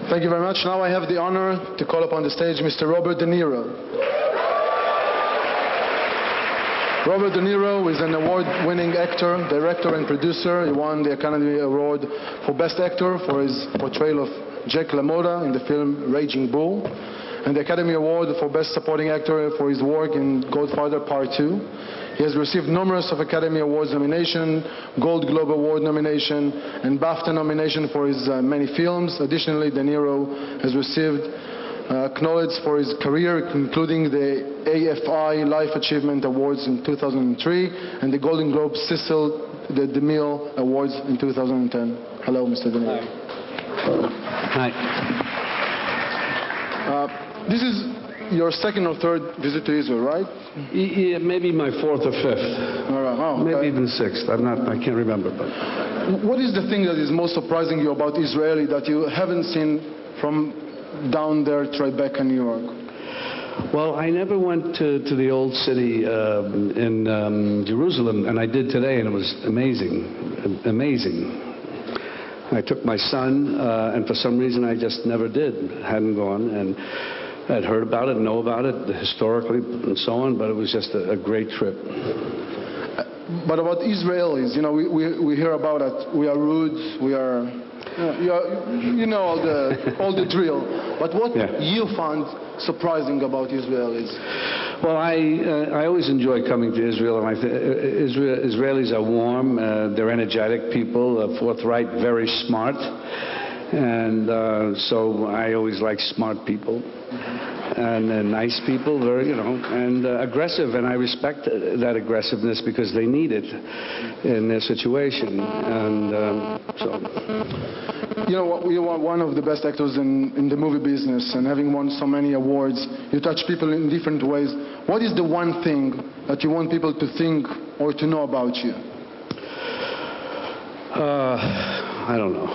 Thank you very much. Now I have the honor to call upon the stage Mr. Robert De Niro. Robert De Niro is an award-winning actor, director, and producer. He won the Academy Award for Best Actor for his portrayal of Jack LaMotta in the film Raging Bull, and the Academy Award for Best Supporting Actor for his work in Godfather Part 2. He has received numerous of Academy Awards nomination, Gold Globe Award nomination, and BAFTA nomination for his many films. Additionally, De Niro has received acknowledged for his career, including the AFI Life Achievement Awards in 2003 and the Golden Globe Cecil DeMille Awards in 2010. Hello, Mr. De Niro. Hi. This is your second or third visit to Israel, right? Yeah, maybe my fourth or fifth. All right. Oh, okay. Maybe even sixth. I can't remember. But what is the thing that is most surprising you about Israeli that you haven't seen from down there, Tribeca, New York? Well, I never went to the old city in Jerusalem, and I did today, and it was amazing, amazing. I took my son, and for some reason I just never did, hadn't gone, and I'd heard about it, know about it, historically, and so on, but it was just a great trip. But about Israelis, you know, we hear about it. We are rude, we are, you know all the drill. But what you found surprising about Israelis? Well, I always enjoy coming to Israel, and Israelis are warm, they're energetic people, forthright, very smart, and so I always like smart people. And nice people, very, and aggressive, and I respect that aggressiveness because they need it in their situation, and so. You know, you are one of the best actors in the movie business, and having won so many awards, you touch people in different ways. What is the one thing that you want people to think or to know about you? I don't know.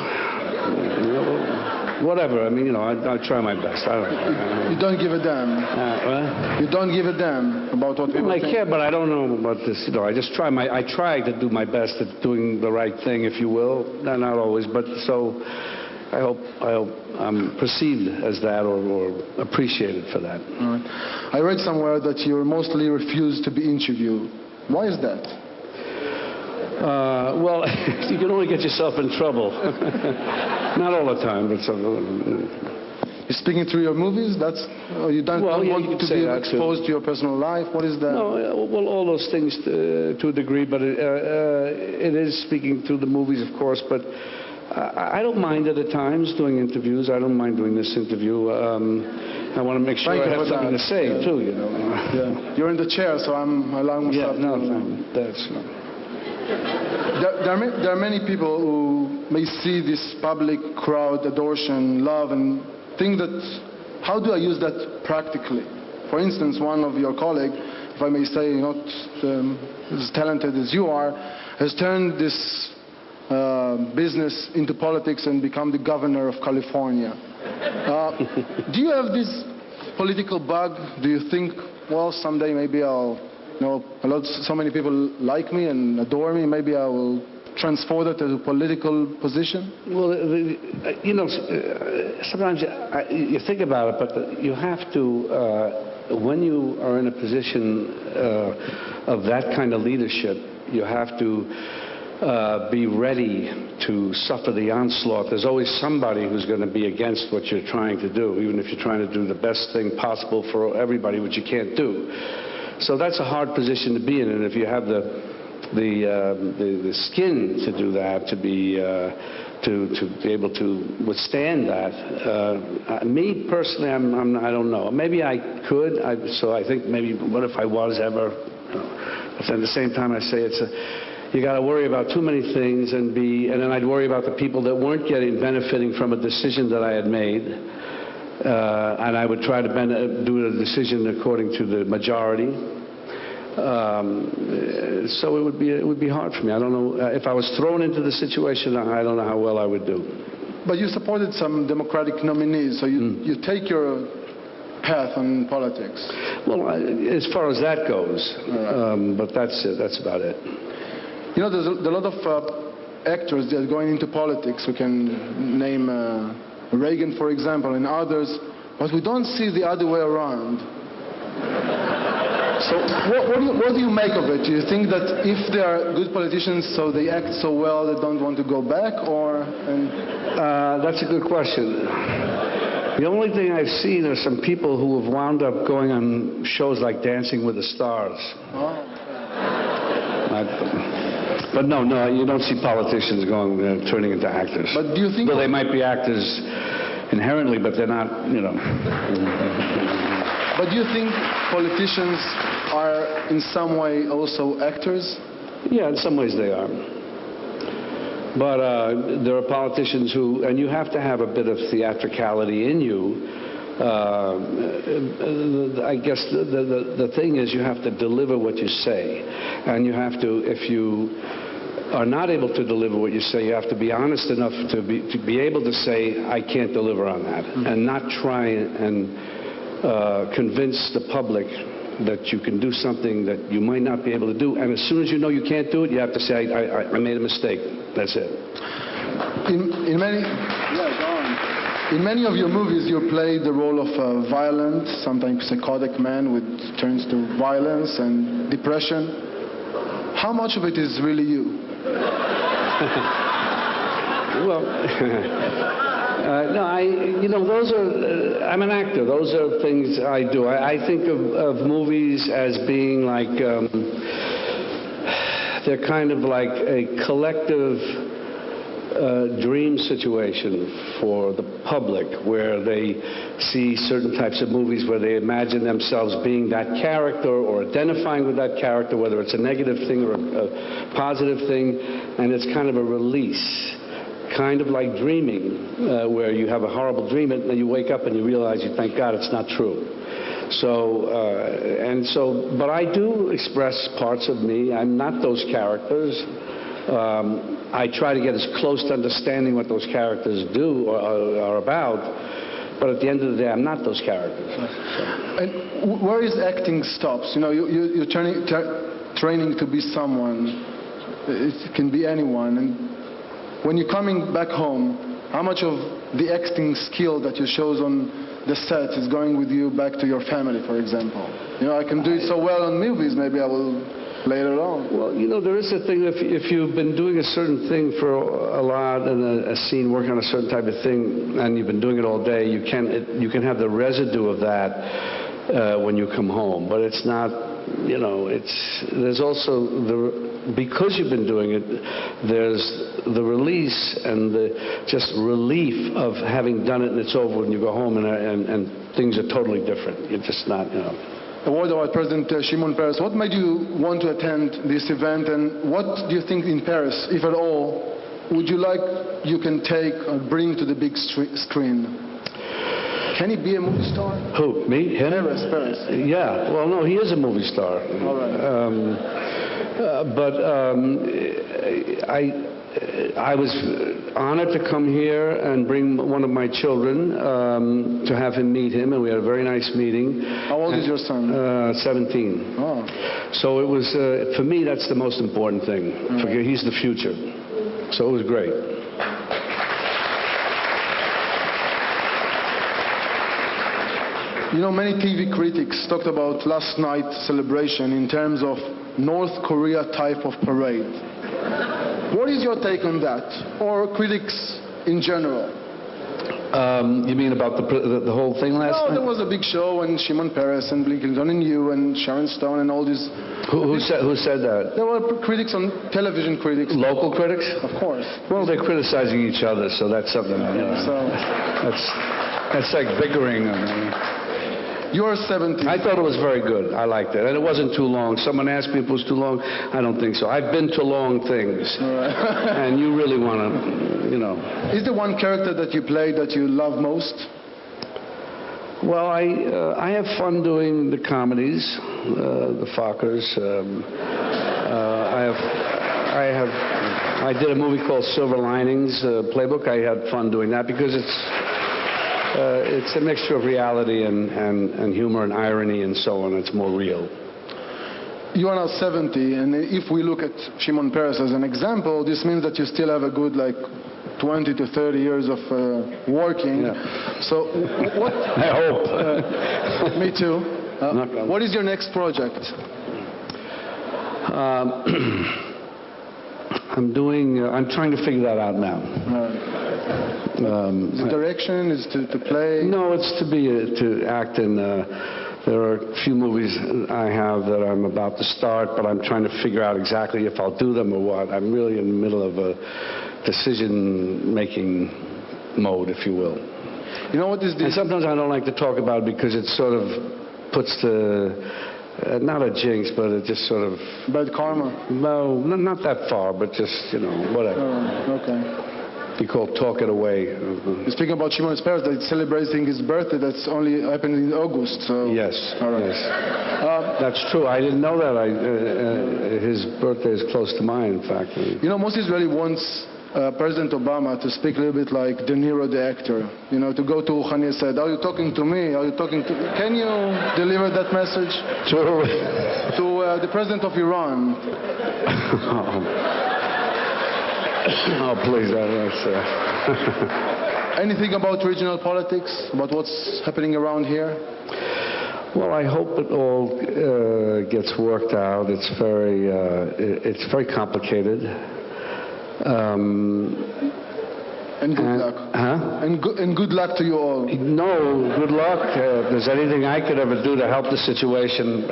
Whatever. I mean, I'll try my best. I don't know. You don't give a damn. What? You don't give a damn about what people think. I care, but I don't know about this. I just try I try to do my best at doing the right thing, if you will. Not always, but so I hope I'm perceived as that or appreciated for that. All right. I read somewhere that you mostly refuse to be interviewed. Why is that? Well, you can only get yourself in trouble. Not all the time, but some. You're speaking through your movies? You don't want to be exposed to your personal life? What is that? No, well, all those things to a degree, but it is speaking through the movies, of course, but I don't mind at times doing interviews. I don't mind doing this interview. I want to make sure I have something to say, too, Yeah. You're in the chair, so I'm allowing myself There are many people who may see this public crowd adoration, love, and think that, how do I use that practically? For instance, one of your colleagues, if I may say, not as talented as you are, has turned this business into politics and become the governor of California. Do you have this political bug? Do you think, well, someday maybe I'll, so many people like me and adore me, maybe I will transfer that to a political position? Well, sometimes you think about it, but you have to, when you are in a position of that kind of leadership, you have to be ready to suffer the onslaught. There's always somebody who's going to be against what you're trying to do, even if you're trying to do the best thing possible for everybody, which you can't do. So that's a hard position to be in, and if you have the skin to do that, to be able to witstand that. Me personally, I don't know. Maybe I could. So I think maybe what if I was ever? But at the same time, I say you got to worry about too many things, and then I'd worry about the people that weren't benefiting from a decision that I had made. And I would try to do the decision according to the majority. So it would be hard for me. I don't know if I was thrown into the situation. I don't know how well I would do. But you supported some Democratic nominees, so you take your path on politics. Well, as far as that goes, but that's it. That's about it. There's a lot of actors that are going into politics. We can name Reagan, for example, and others, but we don't see the other way around. So what do you make of it? Do you think that if they are good politicians, so they act so well, they don't want to go back, or? That's a good question. The only thing I've seen are some people who have wound up going on shows like Dancing with the Stars. Oh. But no, you don't see politicians going turning into actors. But do you think? Well, they might be actors inherently, but they're not, But do you think politicians are in some way also actors? Yeah, in some ways they are. But there are politicians who, and you have to have a bit of theatricality in you. I guess the thing is you have to deliver what you say. And you have to, if you are not able to deliver what you say, you have to be honest enough to be able to say, I can't deliver on that. Mm-hmm. And not try and convince the public that you can do something that you might not be able to do. And as soon as you know you can't do it, you have to say, I made a mistake. That's it. In many of your movies, you play the role of a violent, sometimes psychotic man with turns to violence and depression. How much of it is really you? Well, no, those are, I'm an actor. Those are things I do. I think of movies as being like, they're kind of like a collective dream situation for the public, where they see certain types of movies where they imagine themselves being that character or identifying with that character, whether it's a negative thing or a positive thing, and it's kind of a release. Kind of like dreaming, where you have a horrible dream and then you wake up and you realize, you thank God it's not true. But I do express parts of me. I'm not those characters. I try to get as close to understanding what those characters do or are about, but at the end of the day, I'm not those characters. And where is acting stops? You know, you're training to be someone. It can be anyone. And when you're coming back home, how much of the acting skill that you show on the set is going with you back to your family, for example? You know, I can do it so well on movies, maybe I will later on. Well, there is a thing, if you've been doing a certain thing for a lot, and a scene, working on a certain type of thing, and you've been doing it all day, you can have the residue of that when you come home. But it's not, there's also because you've been doing it, there's the release and the just relief of having done it and it's over when you go home, and things are totally different. You're just not, A word about President Shimon Peres. What made you want to attend this event, and what do you think in Paris, if at all, would you like you can take or bring to the big screen? Can he be a movie star? Who, me? Him? Peres. Yeah, well, no, he is a movie star. All right. I was honored to come here and bring one of my children to have him meet him, and we had a very nice meeting. How old is your son? 17. Oh. So it was, for me, that's the most important thing. Right. He's the future. So it was great. Many TV critics talked about last night's celebration in terms of North Korea type of parade. What is your take on that, or critics in general? You mean about the whole thing last night? No, there was a big show, and Shimon Peres and Blinken and you and Sharon Stone and all these. Who said that? There were critics on television critics. Local critics? Of course. Well, they're criticizing each other, so that's something. That's like bickering. You're 70. I thought it was very good. I liked it. And it wasn't too long. Someone asked me if it was too long. I don't think so. I've been to long things. Right. And you really want to, Is there one character that you play that you love most? Well, I have fun doing the comedies, the Fockers. I did a movie called Silver Linings Playbook. I had fun doing that because it's a mixture of reality and humor and irony and so on. It's more real. You are now 70, and if we look at Shimon Peres as an example, this means that you still have a good 20 20 to 30 years of working. Yeah. So what... I hope. Me too. What is your next project? I'm trying to figure that out now. Is it direction? Is it to play? No, it's to act in. There are a few movies I have that I'm about to start, but I'm trying to figure out exactly if I'll do them or what. I'm really in the middle of a decision-making mode, if you will. You know what is this? And sometimes I don't like to talk about it because it sort of puts the, not a jinx, but it just sort of... Bad karma? No, not that far, but just, whatever. Okay. You call talk it away. You're speaking about Shimon's Peres, that's celebrating his birthday. That's only happening in August. So. Yes. All right. Yes. That's true. I didn't know that. His birthday is close to mine, in fact. Most Israeli wants President Obama to speak a little bit like De Niro, the actor. To go to Rouhani and said, "Are you talking to me? Are you talking to?" Can you deliver that message? Sure. To the president of Iran. Oh, please, Anything about regional politics, about what's happening around here? Well, I hope it all gets worked out. It's very complicated. And good luck. Huh? And good luck to you all. No, good luck. If there's anything I could ever do to help the situation,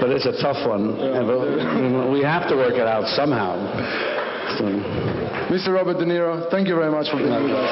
but it's a tough one. Yeah. We have to work it out somehow. Mr. Robert De Niro, thank you very much for being with us.